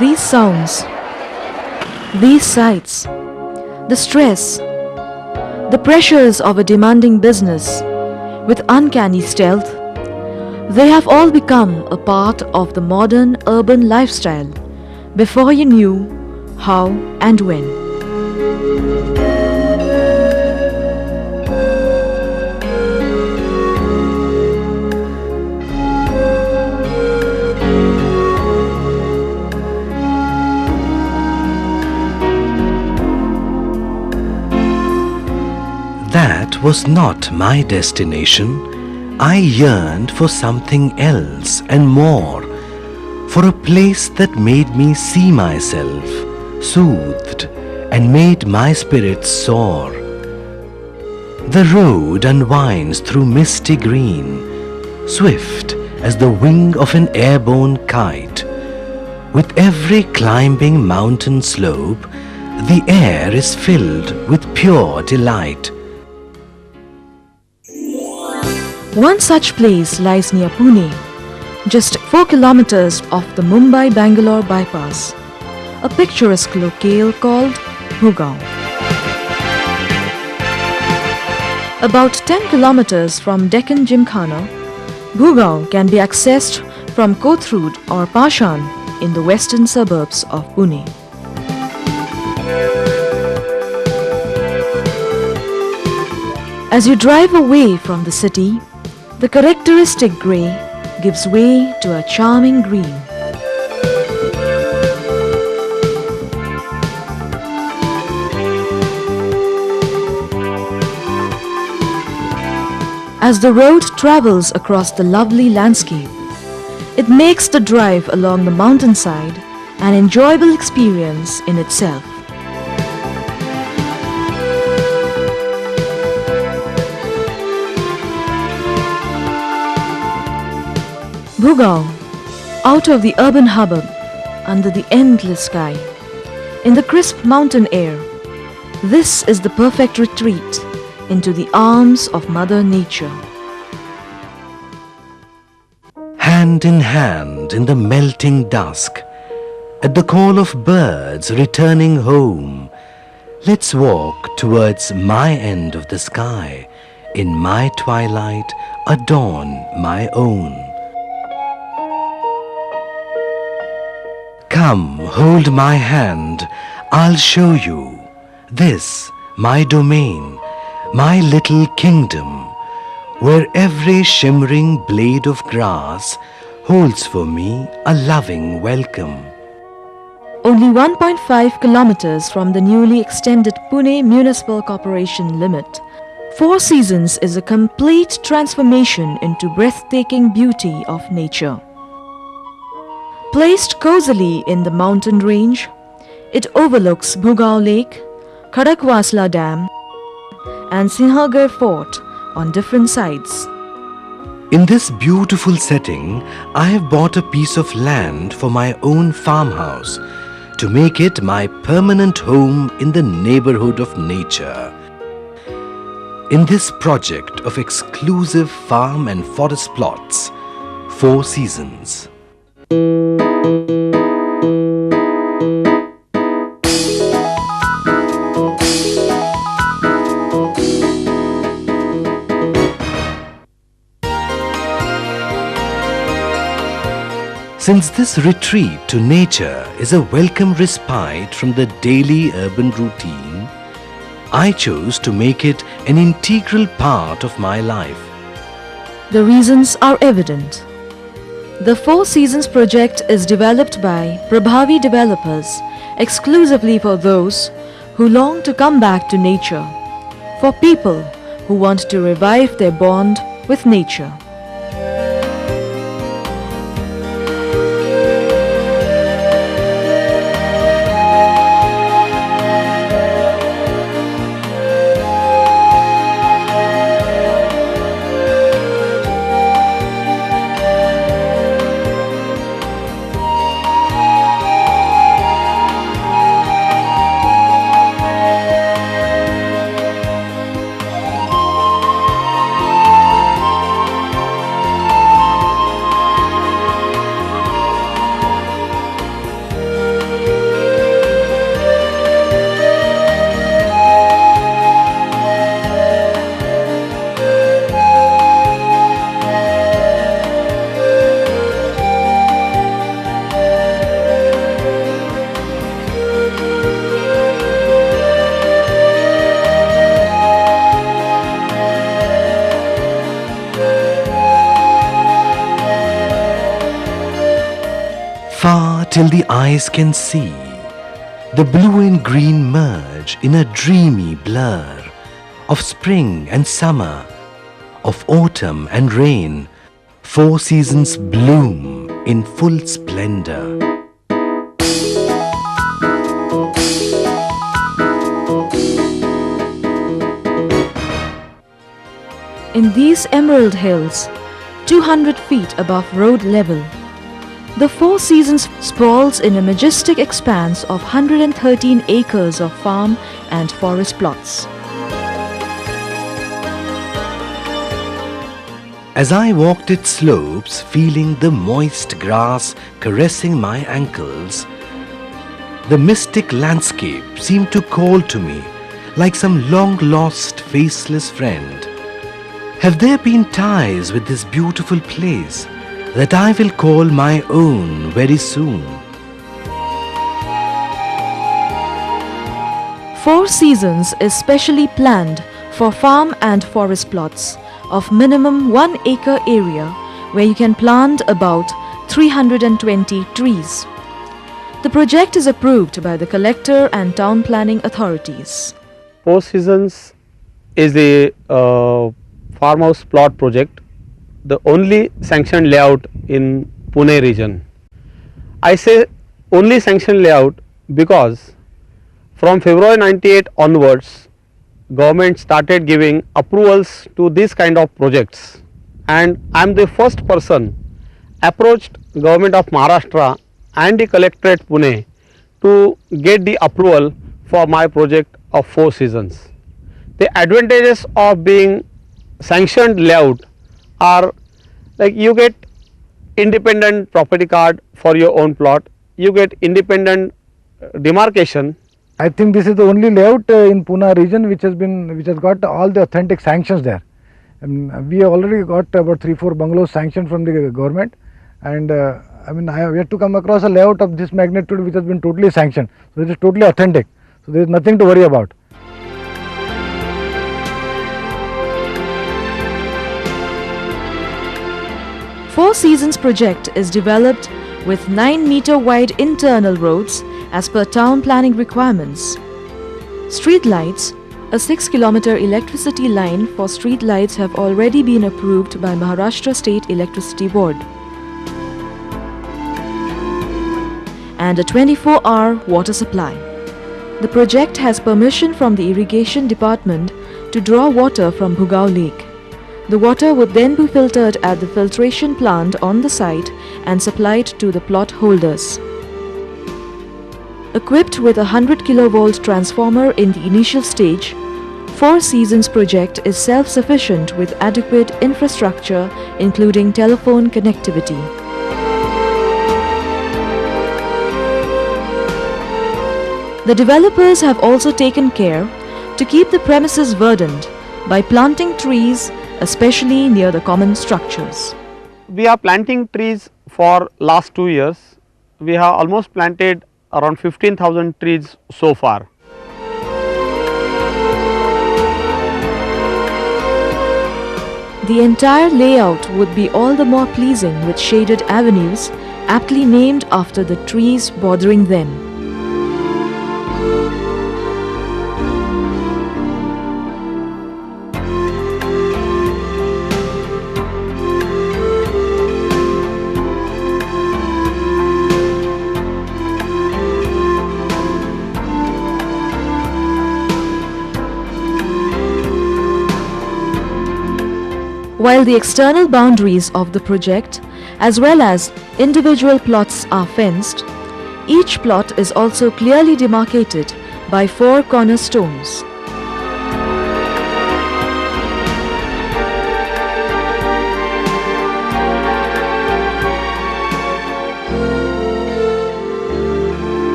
These sounds, these sights, the stress, the pressures of a demanding business with uncanny stealth, they have all become a part of the modern urban lifestyle before you knew how and when. That was not my destination. I yearned for something else and more, for a place that made me see myself, soothed, and made my spirits soar. The road unwinds through misty green, swift as the wing of an airborne kite. With every climbing mountain slope, the air is filled with pure delight. One such place lies near Pune, just 4 kilometers off the Mumbai-Bangalore bypass, a picturesque locale called Bhugaon. About 10 kilometers from Deccan Gymkhana, Bhugaon can be accessed from Kothurud or Pashan in the western suburbs of Pune. As you drive away from the city, the characteristic grey gives way to a charming green. As the road travels across the lovely landscape, it makes the drive along the mountainside an enjoyable experience in itself. Bhugaon, out of the urban hubbub, under the endless sky, in the crisp mountain air, this is the perfect retreat into the arms of Mother Nature. Hand in hand in the melting dusk, at the call of birds returning home, let's walk towards my end of the sky, in my twilight adorn my own. Come, hold my hand, I'll show you this, my domain, my little kingdom, where every shimmering blade of grass holds for me a loving welcome. Only 1.5 kilometers from the newly extended Pune Municipal Corporation limit, Four Seasons is a complete transformation into breathtaking beauty of nature. Placed cozily in the mountain range, it overlooks Bhugaon Lake, Khadakwasla Dam and Sinhagar Fort on different sides. In this beautiful setting, I have bought a piece of land for my own farmhouse to make it my permanent home in the neighborhood of nature. In this project of exclusive farm and forest plots, Four Seasons. Since this retreat to nature is a welcome respite from the daily urban routine, I chose to make it an integral part of my life. The reasons are evident. The Four Seasons project is developed by Prabhavi developers exclusively for those who long to come back to nature, for people who want to revive their bond with nature. far till the eyes can see. The blue and green merge in a dreamy blur of spring and summer, of autumn and rain. Four seasons bloom in full splendor. In these emerald hills, 200 feet above road level, the Four Seasons sprawls in a majestic expanse of 113 acres of farm and forest plots. As I walked its slopes, feeling the moist grass caressing my ankles, the mystic landscape seemed to call to me like some long-lost, faceless friend. Have there been ties with this beautiful place that I will call my own very soon? Four Seasons is specially planned for farm and forest plots of minimum 1 acre area where you can plant about 320 trees. The project is approved by the collector and town planning authorities. Four Seasons is a farmhouse plot project, the only sanctioned layout in Pune region. I say only sanctioned layout because from February 98 onwards, government started giving approvals to this kind of projects, and I am the first person approached government of Maharashtra and the collectorate Pune to get the approval for my project of Four Seasons. The advantages of being sanctioned layout are like you get independent property card for your own plot, you get independent demarcation. I think this is the only layout in Pune region which has got all the authentic sanctions there. We have already got about 3-4 bungalows sanctioned from the government, and I have yet to come across a layout of this magnitude which has been totally sanctioned. So it is totally authentic. So there is nothing to worry about. Four Seasons project is developed with 9-meter wide internal roads as per town planning requirements. Street lights, a 6-kilometer electricity line for street lights have already been approved by Maharashtra State Electricity Board. And a 24-hour water supply. The project has permission from the irrigation department to draw water from Bhugao Lake. The water would then be filtered at the filtration plant on the site and supplied to the plot holders. Equipped with a 100 kV transformer in the initial stage, Four Seasons project is self-sufficient with adequate infrastructure including telephone connectivity. The developers have also taken care to keep the premises verdant by planting trees especially near the common structures. We are planting trees for last 2 years. We have almost planted around 15,000 trees so far. The entire layout would be all the more pleasing with shaded avenues aptly named after the trees bordering them. While the external boundaries of the project as well as individual plots are fenced, each plot is also clearly demarcated by 4 cornerstones.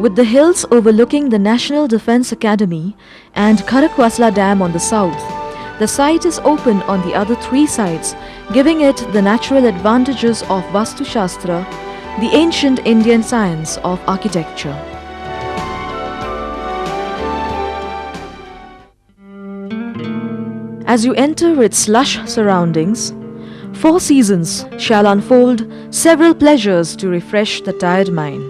With the hills overlooking the National Defence Academy and Kharakwasla Dam on the south, the site is open on the other 3 sides, giving it the natural advantages of Vastu Shastra, the ancient Indian science of architecture. As you enter its lush surroundings, Four seasons shall unfold several pleasures to refresh the tired mind.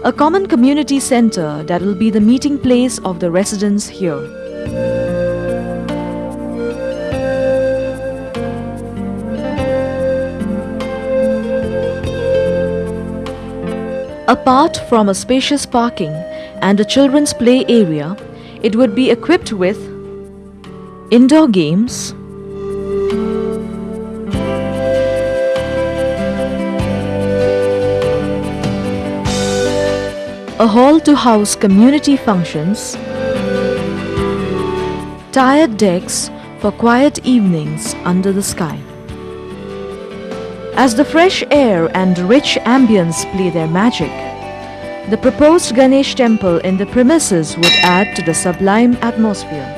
A common community center that will be the meeting place of the residents here. Apart from a spacious parking and a children's play area, it would be equipped with indoor games, a hall to house community functions, tired decks for quiet evenings under the sky. As the fresh air and rich ambience play their magic, the proposed Ganesh temple in the premises would add to the sublime atmosphere.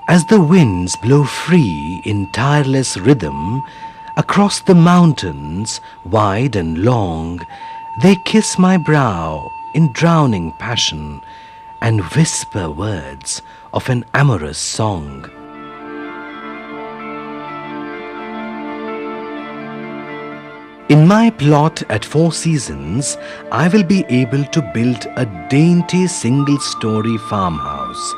As the winds blow free in tireless rhythm, across the mountains, wide and long, they kiss my brow in drowning passion and whisper words of an amorous song. In my plot at Four Seasons, I will be able to build a dainty single-story farmhouse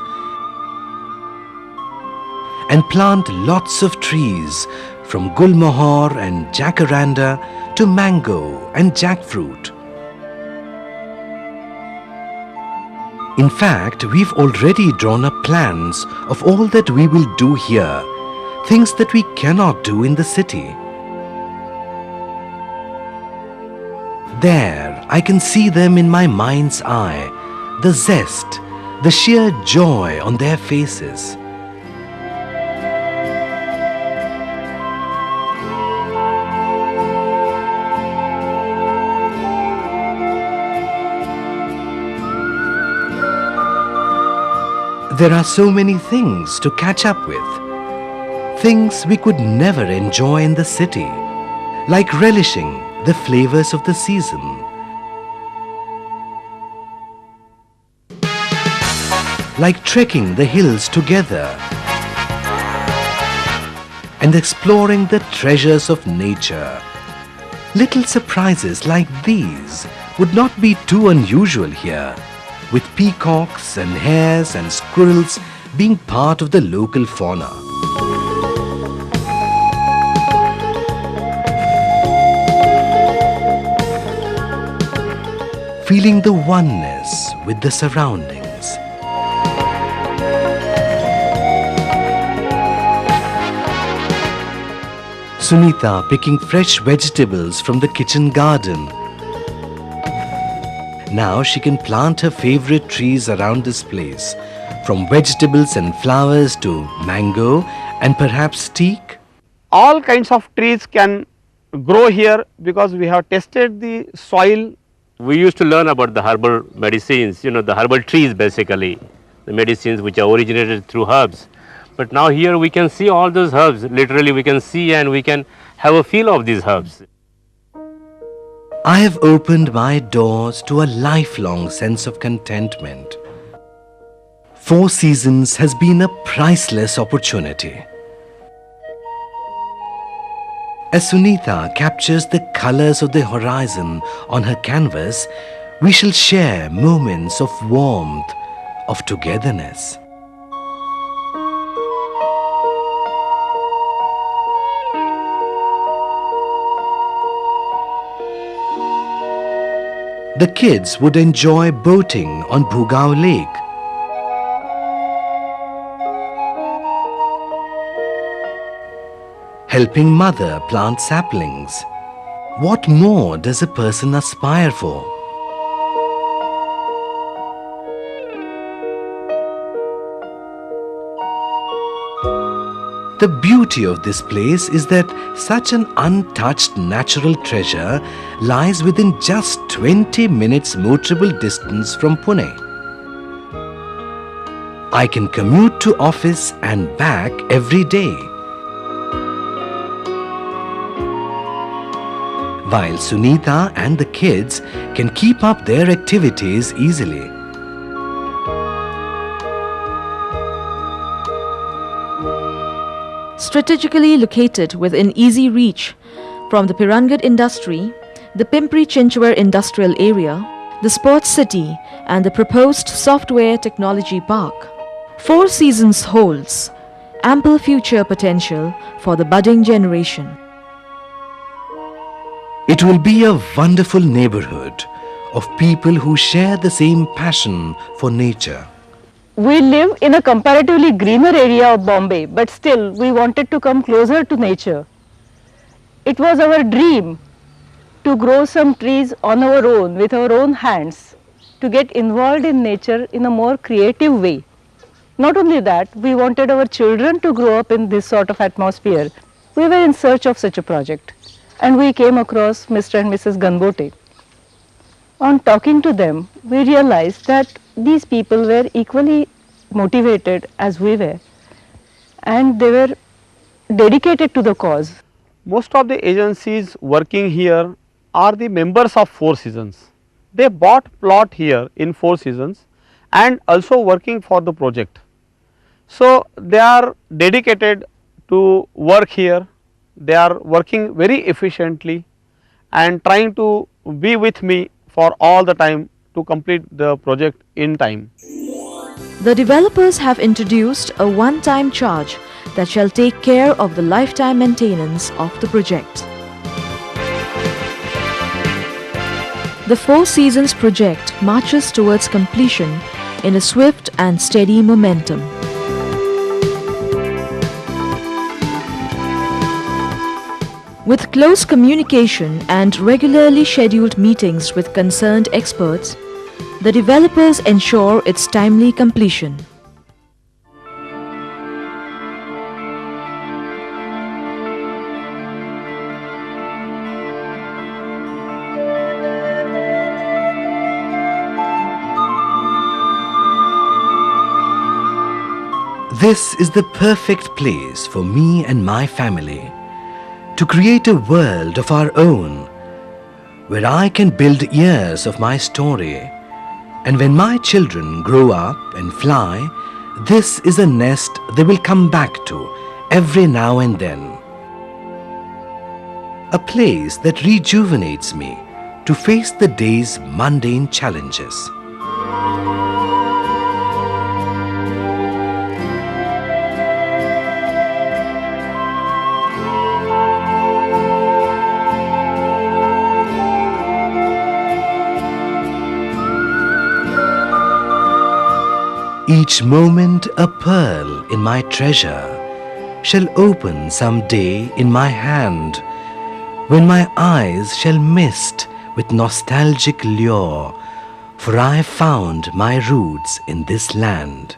and plant lots of trees from gulmohar and jacaranda to mango and jackfruit. In fact, we've already drawn up plans of all that we will do here, things that we cannot do in the city. There, I can see them in my mind's eye, the zest, the sheer joy on their faces. There are so many things to catch up with, things we could never enjoy in the city, like relishing the flavors of the season, like trekking the hills together and exploring the treasures of nature. Little surprises like these would not be too unusual here, with peacocks and hares and squirrels being part of the local fauna. Feeling the oneness with the surroundings. Sunita picking fresh vegetables from the kitchen garden. Now she can plant her favorite trees around this place, from vegetables and flowers to mango and perhaps teak. All kinds of trees can grow here because we have tested the soil. We used to learn about the herbal medicines, the herbal trees basically, the medicines which are originated through herbs. But now here we can see all those herbs, literally we can see and we can have a feel of these herbs. I have opened my doors to a lifelong sense of contentment. Four Seasons has been a priceless opportunity. As Sunita captures the colors of the horizon on her canvas, we shall share moments of warmth, of togetherness. The kids would enjoy boating on Bhugao Lake. Helping mother plant saplings. What more does a person aspire for? The beauty of this place is that such an untouched natural treasure lies within just 20 minutes motorable distance from Pune. I can commute to office and back every day. while Sunita and the kids can keep up their activities easily. Strategically located within easy reach from the Pirangat industry, the Pimpri-Chinchwad industrial area, the sports city and the proposed software technology park, Four Seasons holds ample future potential for the budding generation. It will be a wonderful neighborhood of people who share the same passion for nature. We live in a comparatively greener area of Bombay, but still we wanted to come closer to nature. It was our dream to grow some trees on our own, with our own hands, to get involved in nature in a more creative way. Not only that, we wanted our children to grow up in this sort of atmosphere. We were in search of such a project, and we came across Mr. and Mrs. Ganbote. On talking to them, we realized that these people were equally motivated as we were, and they were dedicated to the cause. Most of the agencies working here are the members of Four Seasons. They bought plot here in Four Seasons and also working for the project. So they are dedicated to work here. They are working very efficiently and trying to be with me for all the time to complete the project in time. The developers have introduced a one-time charge that shall take care of the lifetime maintenance of the project. The Four Seasons project marches towards completion in a swift and steady momentum. With close communication and regularly scheduled meetings with concerned experts, the developers ensure its timely completion. This is the perfect place for me and my family to create a world of our own, where I can build years of my story, and when my children grow up and fly, this is a nest they will come back to every now and then. A place that rejuvenates me to face the day's mundane challenges. Each moment a pearl in my treasure shall open some day in my hand, when my eyes shall mist with nostalgic lure, for I have found my roots in this land.